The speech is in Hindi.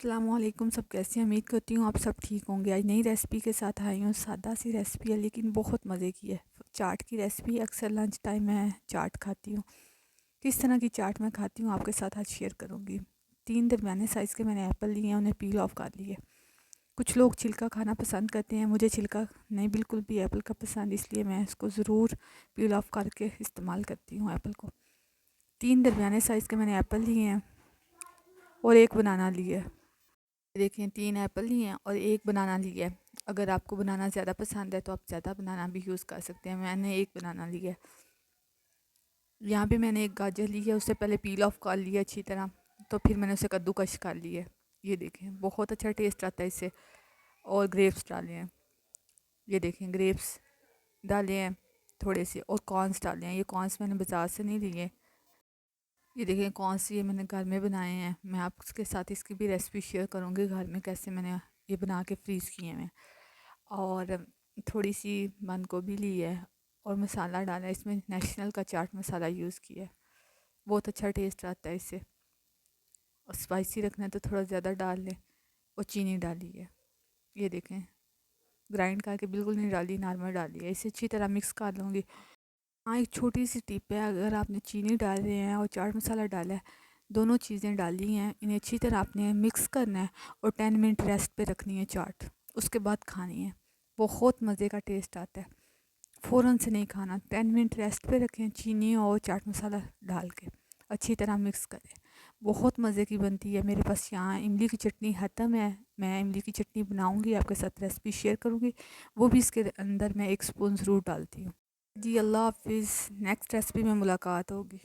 अस्सलामुअलैकुम। सब कैसे हैं? उम्मीद करती हूँ आप सब ठीक होंगे। आज नई रेसिपी के साथ आई हूँ। सादा सी रेसिपी है लेकिन बहुत मज़े की है। चाट की रेसिपी। अक्सर लंच टाइम मैं चाट खाती हूँ। किस तरह की चाट मैं खाती हूँ आपके साथ आज शेयर करूँगी। 3 दरमियाने साइज़ के मैंने एप्पल लिए हैं, उन्हें पील ऑफ कर लिए। कुछ लोग छिलका खाना पसंद करते हैं, मुझे छिलका नहीं बिल्कुल भी एप्पल का पसंद, इसलिए मैं इसको ज़रूर पील ऑफ करके इस्तेमाल करती हूँ एप्पल को। 3 दरमियाने साइज़ के मैंने एप्पल लिए हैं और 1 बनाना लिया है। देखें, 3 एप्पल लिए हैं और 1 बनाना लिया है। अगर आपको बनाना ज़्यादा पसंद है तो आप ज़्यादा बनाना भी यूज़ कर सकते हैं। मैंने 1 बनाना लिया है। यहाँ पे मैंने 1 गाजर ली है, उससे पहले पील ऑफ कर लिया अच्छी तरह, तो फिर मैंने उसे कद्दूकश कर लिया है। ये देखें, बहुत अच्छा टेस्ट आता है इससे। और ग्रेप्स डाले हैं, ये देखें ग्रेप्स डाले हैं थोड़े से, और कॉर्नस डाले हैं। ये कॉर्नस मैंने बाज़ार से नहीं लिए। ये देखें कॉर्नस ये मैंने घर में बनाए हैं। मैं आपके साथ इसकी भी रेसिपी शेयर करूँगी घर में कैसे मैंने ये बना के फ्रीज़ किए हैं। और थोड़ी सी बंद गोभी ली है और मसाला डाला है। इसमें नेशनल का चाट मसाला यूज़ किया है, बहुत अच्छा टेस्ट आता है इससे। और स्पाइसी रखना है तो थोड़ा ज़्यादा डाल लें। और चीनी डाली है, ये देखें ग्राइंड करके बिल्कुल नहीं डाली, नॉर्मल डाली है। इसे अच्छी तरह मिक्स कर लूँगी। हाँ, एक छोटी सी टिप है, अगर आपने चीनी डाल रहे हैं और चाट मसाला डाला है, दोनों चीज़ें डाली हैं, इन्हें अच्छी तरह आपने मिक्स करना है और 10 मिनट रेस्ट पे रखनी है चाट, उसके बाद खानी है। बहुत मज़े का टेस्ट आता है। फ़ौरन से नहीं खाना, 10 मिनट रेस्ट पे रखें चीनी और चाट मसाला डाल के, अच्छी तरह मिक्स करें। बहुत मज़े की बनती है। मेरे पास यहाँ इमली की चटनी ख़त्म है, मैं इमली की चटनी बनाऊँगी, आपके साथ रेसिपी शेयर करूँगी। वो भी इसके अंदर मैं 1 स्पून ज़रूर डालती हूँ। जी अल्लाह हाफ़िज़। नेक्स्ट रेसिपी में मुलाकात होगी।